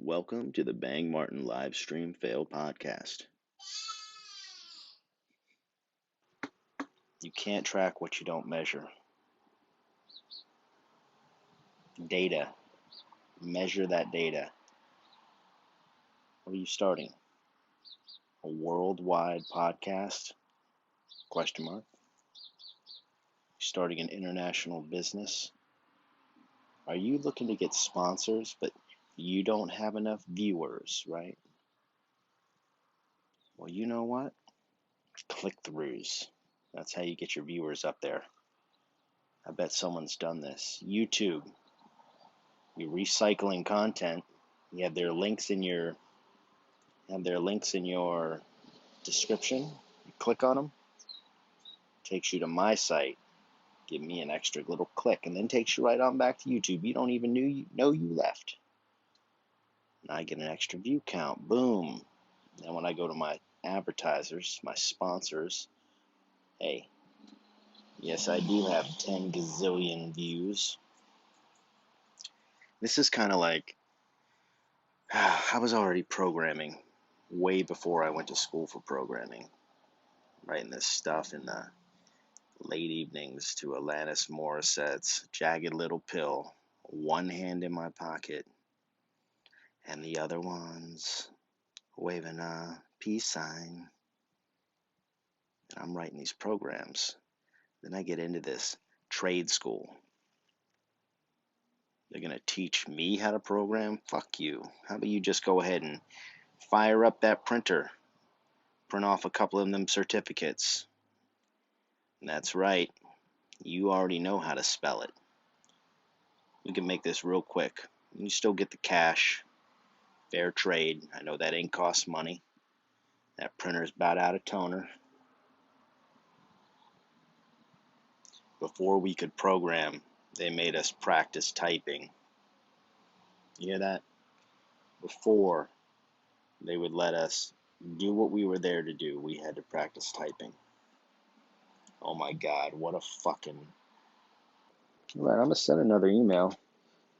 Welcome to the Bang Martin LiveStreamFailPadcast. You can't track what you don't measure. Data. Measure that data. What are you starting? A worldwide podcast? Question mark. Starting an international business? Are you looking to get sponsors, but you don't have enough viewers, right? Well, you know what? Click-throughs. That's how you get your viewers up there. I bet someone's done this. YouTube. You're recycling content. You have their links in your description. You click on them. Takes you to my site. Give me an extra little click, and then takes you right on back to YouTube. You don't even know you left. And I get an extra view count. Boom. And when I go to my advertisers, my sponsors, hey, yes, I do have 10 gazillion views. This is kind of like, I was already programming way before I went to school for programming. Writing this stuff in the late evenings to Alanis Morissette's Jagged Little Pill, one hand in my pocket, and the other one's waving a peace sign. And I'm writing these programs. Then I get into this trade school. They're going to teach me how to program? Fuck you. How about you just go ahead and fire up that printer, print off a couple of them certificates. And that's right. You already know how to spell it. We can make this real quick. You still get the cash. Fair trade. I know that ain't cost money. That printer's about out of toner. Before we could program, they made us practice typing. You hear that? Before they would let us do what we were there to do, we had to practice typing. Oh my God, what a fucking... All right, I'm going to send another email.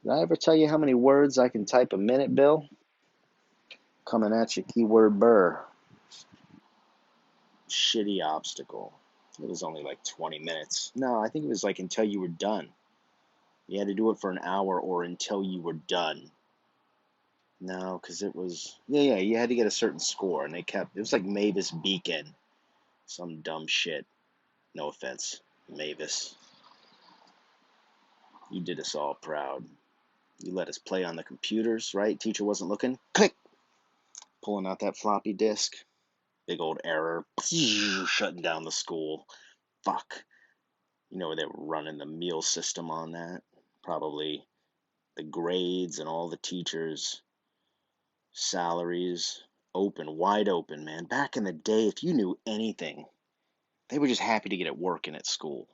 Did I ever tell you how many words I can type a minute, Bill? Coming at you, keyword burr. Shitty obstacle. It was only like 20 minutes. No, I think it was like until you were done. You had to do it for an hour or until you were done. No, because it was... Yeah, you had to get a certain score, and it was like Mavis Beacon. Some dumb shit. No offense, Mavis. You did us all proud. You let us play on the computers, right? Teacher wasn't looking. Click! Pulling out that floppy disk. Big old error. Shutting down the school. Fuck. You know, they were running the meal system on that. Probably the grades and all the teachers' salaries open, wide open, man. Back in the day, if you knew anything, they were just happy to get it working at school.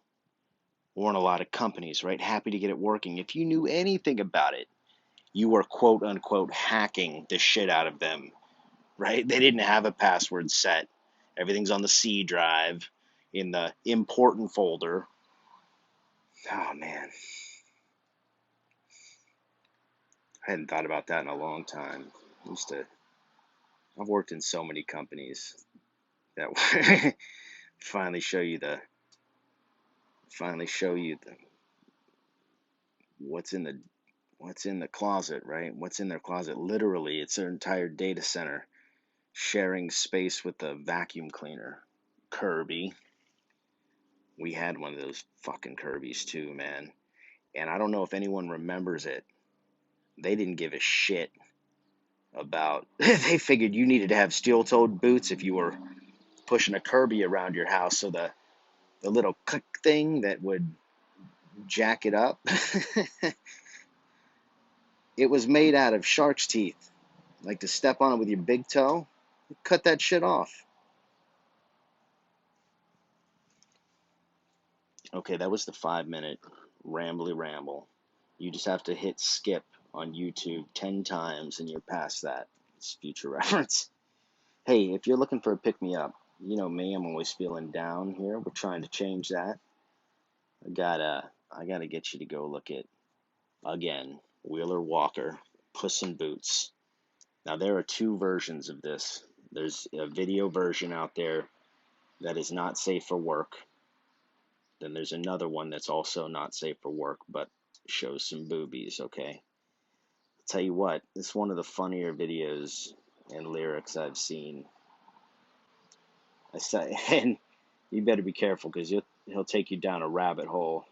Weren't a lot of companies, right? Happy to get it working. If you knew anything about it, you were quote unquote hacking the shit out of them, right? They didn't have a password set. Everything's on the C drive in the important folder. Oh man. I hadn't thought about that in a long time. I've worked in so many companies that finally show you the what's in the closet, right? What's in their closet? Literally, it's their entire data center sharing space with the vacuum cleaner. Kirby. We had one of those fucking Kirbys too, man. And I don't know if anyone remembers it. They didn't give a shit about... They figured you needed to have steel-toed boots if you were pushing a Kirby around your house, so the little click thing that would jack it up, it was made out of shark's teeth. Like to step on it with your big toe, cut that shit off. Okay, that was the 5-minute rambly ramble. You just have to hit skip on YouTube 10 times and you're past that. It's future reference. Hey, if you're looking for a pick-me-up, you know me, I'm always feeling down here. We're trying to change that. I gotta get you to go look at, again, Wheeler Walker, Puss in Boots. Now, there are two versions of this. There's a video version out there that is not safe for work. Then there's another one that's also not safe for work, but shows some boobies, okay? I'll tell you what, it's one of the funnier videos and lyrics I've seen. And you better be careful because he'll take you down a rabbit hole.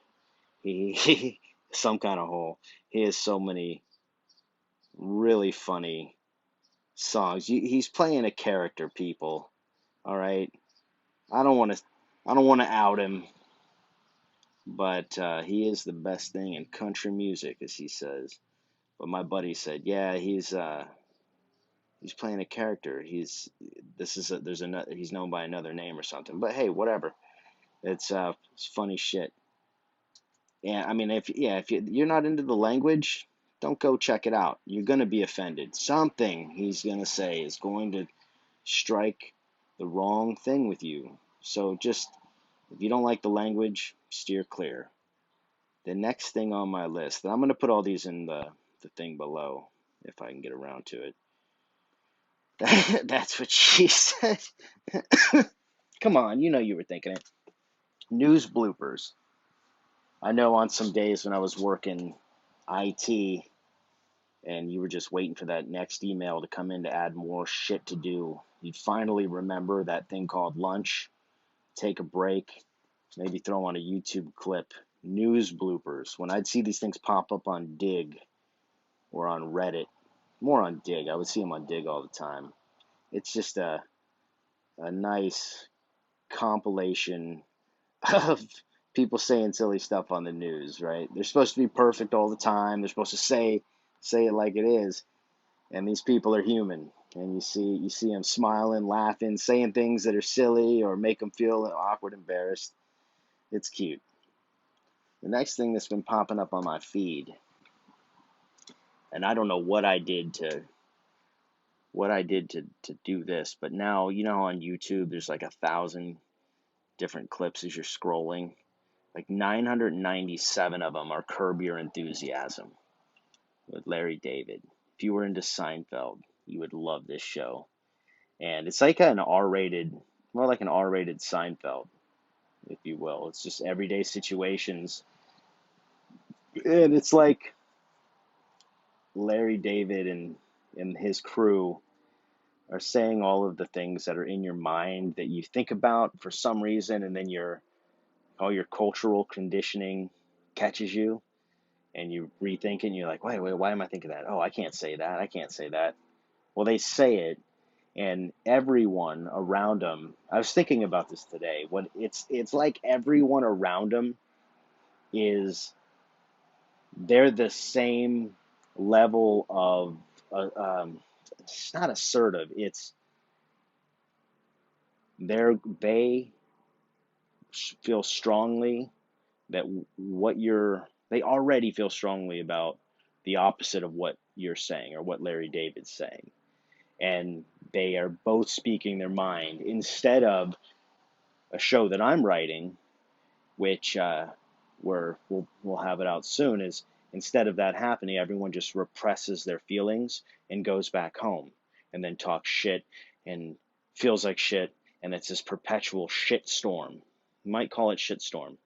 He some kind of hole. He has so many really funny songs. He's playing a character, people. All right. I don't want to out him, but he is the best thing in country music, as he says. But my buddy said, yeah, he's playing a character. He's known by another name or something. But hey, whatever. It's funny shit. Yeah, I mean, if you're not into the language, don't go check it out. You're gonna be offended. Something he's gonna say is going to strike the wrong thing with you. So just, if you don't like the language, steer clear. The next thing on my list, and I'm gonna put all these in the thing below if I can get around to it. That's what she said. Come on, you know you were thinking it. News bloopers. I know on some days when I was working IT and you were just waiting for that next email to come in to add more shit to do, you'd finally remember that thing called lunch, take a break, maybe throw on a YouTube clip. News bloopers. When I'd see these things pop up on Dig or on Reddit, more on Dig, I would see them on Dig all the time. It's just a nice compilation of people saying silly stuff on the news, right? They're supposed to be perfect all the time. They're supposed to say it like it is. And these people are human. And you see them smiling, laughing, saying things that are silly or make them feel awkward, embarrassed. It's cute. The next thing that's been popping up on my feed, and I don't know what I did to do this, but now, you know, on YouTube there's like 1,000 different clips as you're scrolling. Like 997 of them are Curb Your Enthusiasm with Larry David. If you were into Seinfeld, you would love this show. And it's like more like an R-rated Seinfeld, if you will. It's just everyday situations. And it's like Larry David and his crew are saying all of the things that are in your mind that you think about for some reason, and then all your cultural conditioning catches you, and you rethink it, and you're like, wait, why am I thinking that? Oh, I can't say that. I can't say that. Well, they say it, and everyone around them, I was thinking about this today, it's like everyone around them they're the same level of, it's not assertive, they feel strongly that they already feel strongly about the opposite of what you're saying or what Larry David's saying. And they are both speaking their mind instead of a show that I'm writing, which we'll have it out soon, is instead of that happening, everyone just represses their feelings and goes back home and then talks shit and feels like shit, and it's this perpetual shitstorm. You might call it shitstorm.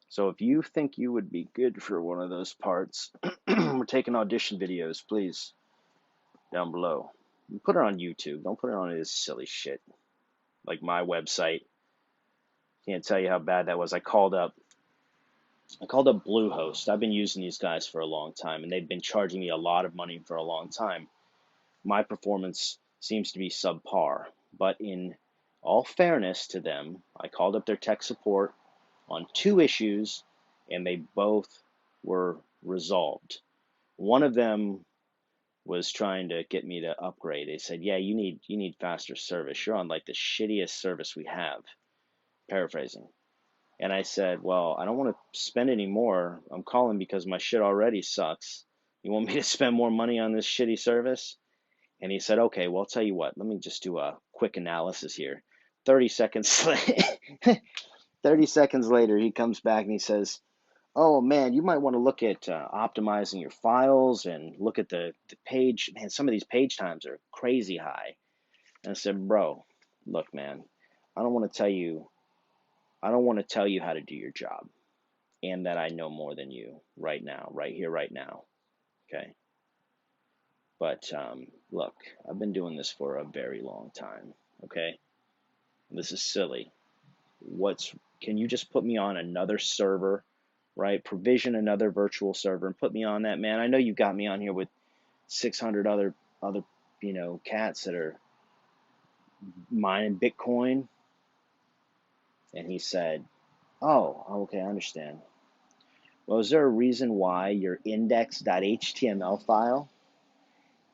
So if you think you would be good for one of those parts, we're taking audition videos, please, down below. Put it on YouTube. Don't put it on this silly shit. Like my website. Can't tell you how bad that was. I called up Bluehost. I've been using these guys for a long time, and they've been charging me a lot of money for a long time. My performance seems to be subpar, but in all fairness to them, I called up their tech support on 2 issues, and they both were resolved. One of them was trying to get me to upgrade. They said, yeah, you need faster service. You're on like the shittiest service we have. Paraphrasing. And I said, well, I don't want to spend any more. I'm calling because my shit already sucks. You want me to spend more money on this shitty service? And he said, okay, well, I'll tell you what. Let me just do a quick analysis here. 30 seconds 30 seconds later, he comes back and he says, oh man, you might want to look at optimizing your files and look at the page. Man, some of these page times are crazy high. And I said, bro, look, man, I don't want to tell you, I don't want to tell you how to do your job and that I know more than you right now, right here, right now. Okay. But look, I've been doing this for a very long time. Okay. This is silly. Can you just put me on another server, right? Provision another virtual server and put me on that, man. I know you got me on here with 600 other cats that are mining Bitcoin. And he said, oh, okay, I understand. Well, is there a reason why your index.html file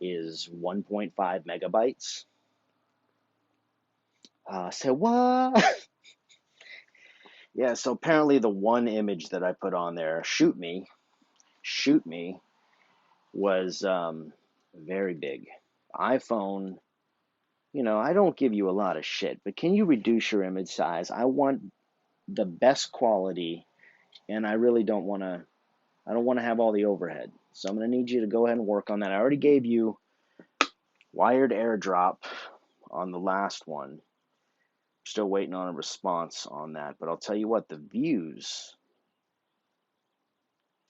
is 1.5 megabytes? I said, what? Yeah, so apparently the one image that I put on there, shoot me, was very big. iPhone, I don't give you a lot of shit, but can you reduce your image size? I want the best quality, and I really don't want to. I don't want to have all the overhead. So I'm going to need you to go ahead and work on that. I already gave you wired AirDrop on the last one. Still waiting on a response on that, but I'll tell you what, the views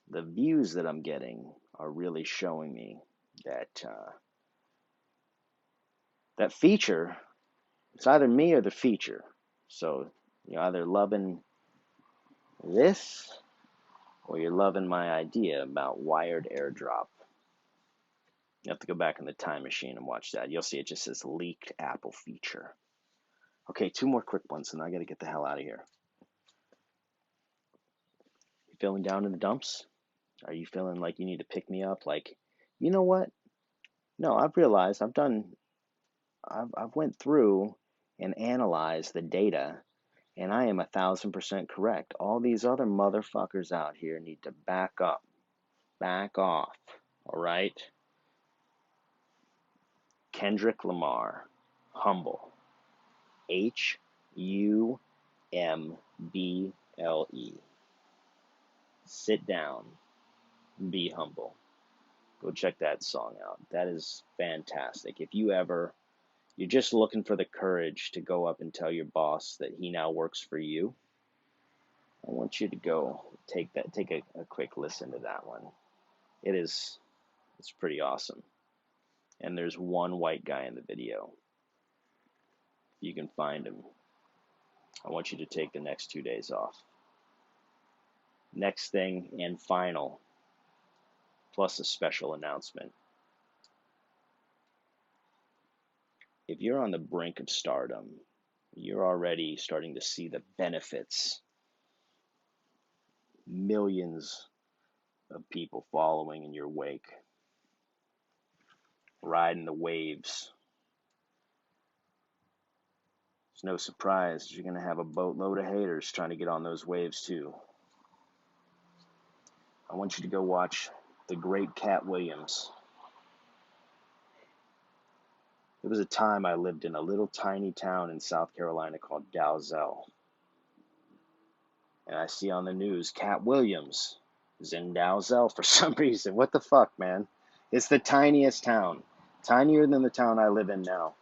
that I'm getting are really showing me that that feature. It's either me or the feature. So you're either loving this or you're loving my idea about wired AirDrop. You have to go back in the time machine and watch that. You'll see it just says leaked Apple feature. Okay, two more quick ones, and I got to get the hell out of here. You feeling down in the dumps? Are you feeling like you need to pick me up? Like, you know what? No, I've realized I've went through and analyzed the data, and I am 1,000% correct. All these other motherfuckers out here need to back up, back off. All right? Kendrick Lamar, humble. HUMBLE. Sit down, be humble. Go check that song out. That is fantastic. If you're just looking for the courage to go up and tell your boss that he now works for you, I want you to go take a quick listen to that one. It's pretty awesome. And there's one white guy in the video. If you can find him, I want you to take the next 2 days off. Next thing and final, plus a special announcement. If you're on the brink of stardom, you're already starting to see the benefits. Millions of people following in your wake, riding the waves. It's no surprise you're going to have a boatload of haters trying to get on those waves too. I want you to go watch the great Cat Williams. There was a time I lived in a little tiny town in South Carolina called Dalzell. And I see on the news, Cat Williams is in Dalzell for some reason. What the fuck, man? It's the tiniest town. Tinier than the town I live in now.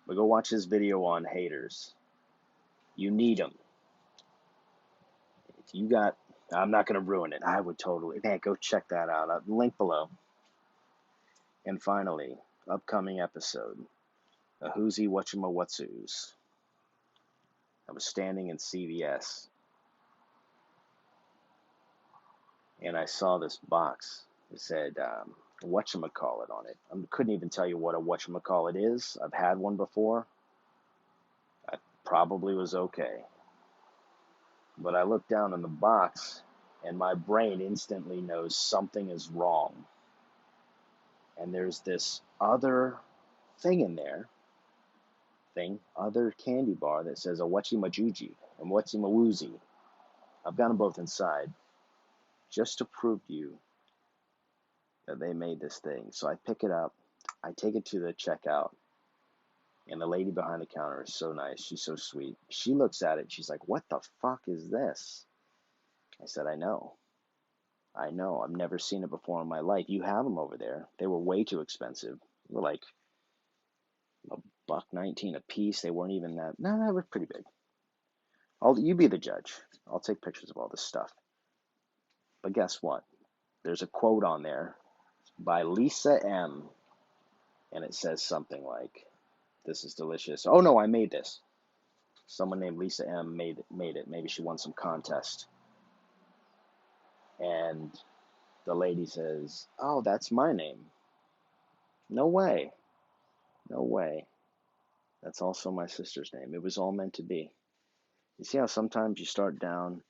But go watch this video on haters. You need them. If you got, I'm not going to ruin it. I would totally. Man, go check that out. Link below. And finally, upcoming episode, a Whoosy Whatchamacallit. I was standing in CVS, and I saw this box. It said, Whatchamacallit on it. I couldn't even tell you what a Whatchamacallit is. I've had one before. I probably was okay. But I looked down in the box, and my brain instantly knows something is wrong. And there's this other thing in there, other candy bar that says a Whatchamajuji and Whatchamawoozy. I've got them both inside just to prove to you that they made this thing. So I pick it up, I take it to the checkout, and the lady behind the counter is so nice. She's so sweet. She looks at it, she's like, what the fuck is this? I said, I know. I've never seen it before in my life. You have them over there. They were way too expensive. They were like $1.19 a piece. They weren't even that. No, they were pretty big. You be the judge. I'll take pictures of all this stuff. But guess what? There's a quote on there by Lisa M. And it says something like, "This is delicious." Oh no, I made this. Someone named Lisa M. made it. Maybe she won some contest. And the lady says, "Oh, that's my name." No way. No way. That's also my sister's name. It was all meant to be. You see how sometimes you start down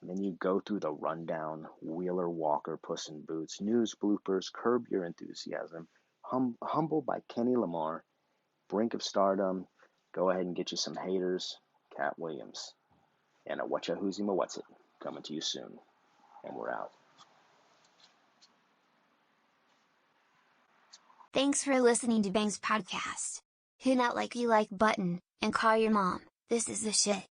and then you go through the rundown, Wheeler, Walker, Puss in Boots, news, bloopers, curb your enthusiasm, humble by Kenny Lamar, brink of stardom, go ahead and get you some haters, Cat Williams, and a What's It coming to you soon. And we're out. Thanks for listening to Bang's podcast. Hit that like button, and call your mom. This is the shit.